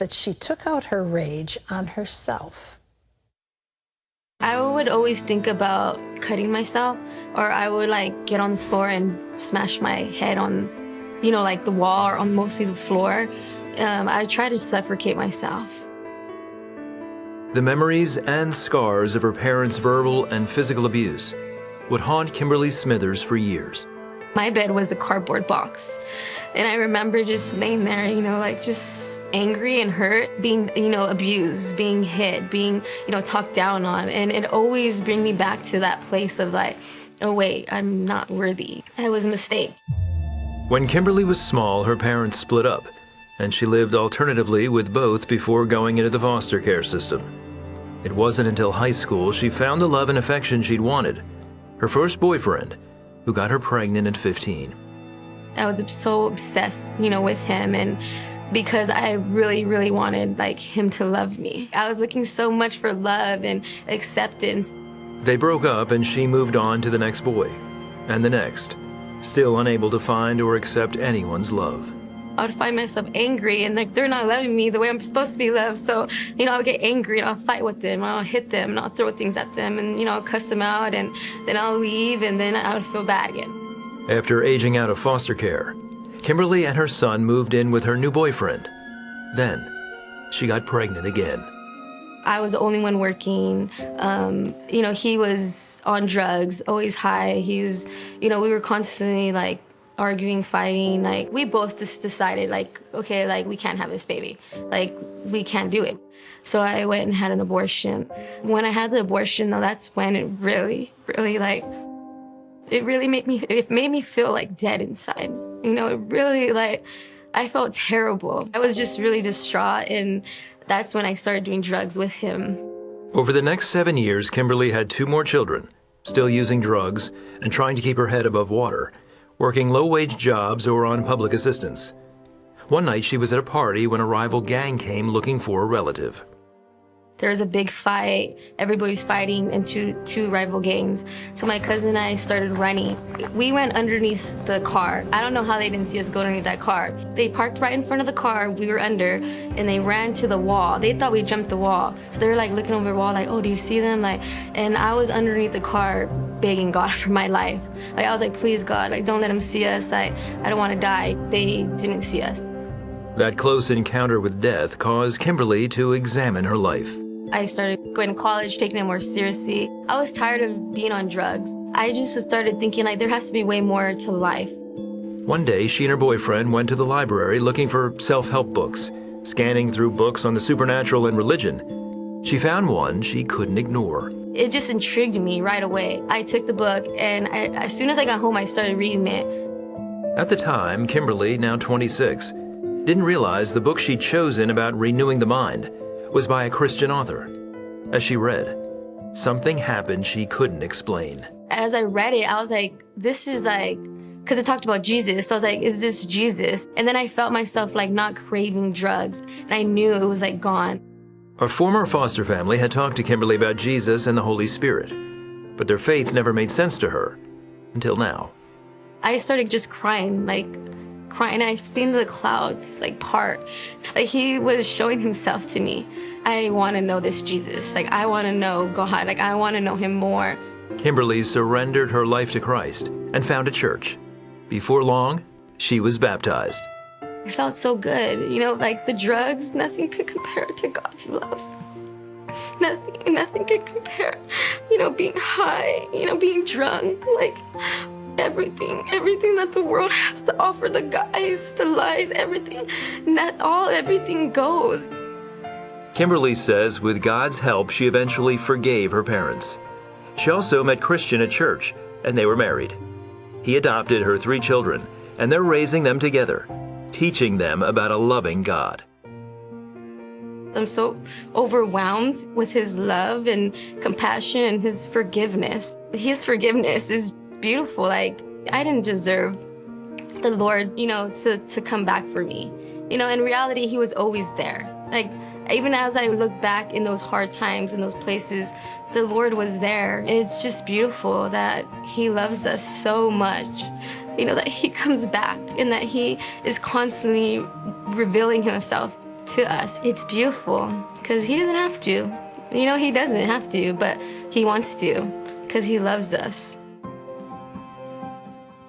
that she took out her rage on herself. I would always think about cutting myself, or I would get on the floor and smash my head on, the wall or on mostly the floor. I try to suffocate myself. The memories and scars of her parents' verbal and physical abuse would haunt Kimberly Smithers for years. My bed was a cardboard box, and I remember just laying there, just angry and hurt, being, abused, being hit, being, talked down on, and it always bring me back to that place of oh wait, I'm not worthy. It was a mistake. When Kimberly was small, her parents split up, and she lived alternatively with both before going into the foster care system. It wasn't until high school she found the love and affection she'd wanted, her first boyfriend, who got her pregnant at 15. I was so obsessed, with him, and because I really, really wanted him to love me. I was looking so much for love and acceptance. They broke up and she moved on to the next boy, and the next, still unable to find or accept anyone's love. I would find myself angry and they're not loving me the way I'm supposed to be loved. So, I would get angry and I'll fight with them, and I'll hit them, and I'll throw things at them, and, I'll cuss them out, and then I'll leave, and then I would feel bad again. After aging out of foster care, Kimberly and her son moved in with her new boyfriend. Then, she got pregnant again. I was the only one working. He was on drugs, always high. We were constantly arguing, fighting. We both just decided okay, we can't have this baby. We can't do it. So I went and had an abortion. When I had the abortion, though, that's when it really, really it made me feel dead inside. It really I felt terrible. I was just really distraught, and that's when I started doing drugs with him. Over the next 7 years, Kimberly had 2 more children, still using drugs and trying to keep her head above water, working low-wage jobs or on public assistance. One night she was at a party when a rival gang came looking for a relative. There was a big fight. Everybody's fighting into 2 rival gangs. So my cousin and I started running. We went underneath the car. I don't know how they didn't see us go underneath that car. They parked right in front of the car. We were under, and they ran to the wall. They thought we jumped the wall. So they were looking over the wall oh, do you see them? And I was underneath the car begging God for my life. I was please God, don't let them see us. I don't want to die. They didn't see us. That close encounter with death caused Kimberly to examine her life. I started going to college, taking it more seriously. I was tired of being on drugs. I just started thinking there has to be way more to life. One day, she and her boyfriend went to the library looking for self-help books, scanning through books on the supernatural and religion. She found one she couldn't ignore. It just intrigued me right away. I took the book, and as soon as I got home, I started reading it. At the time, Kimberly, now 26, didn't realize the book she'd chosen about renewing the mind was by a Christian author. As she read, something happened she couldn't explain. As I read it, I was this is because it talked about Jesus. So I was is this Jesus? And then I felt myself not craving drugs, and I knew it was gone. A former foster family had talked to Kimberly about Jesus and the Holy Spirit, but their faith never made sense to her until now. I started just crying, and I've seen the clouds part. He was showing himself to me. I want to know this Jesus. I want to know God. I want to know him more. Kimberly surrendered her life to Christ and found a church. Before long, she was baptized. It felt so good. The drugs, nothing could compare to God's love. Nothing could compare. Being high, being drunk, everything that the world has to offer, the guys, the lies, everything goes. Kimberly says with God's help, she eventually forgave her parents. She also met Christian at church, and they were married. He adopted her 3 children, and they're raising them together, teaching them about a loving God. I'm so overwhelmed with his love and compassion and his forgiveness. His forgiveness is beautiful. I didn't deserve the Lord, to come back for me. In reality, he was always there. Even as I look back in those hard times, in those places, the Lord was there. And it's just beautiful that he loves us so much, that he comes back and that he is constantly revealing himself to us. It's beautiful because he doesn't have to. You know, he doesn't have to, but he wants to because he loves us.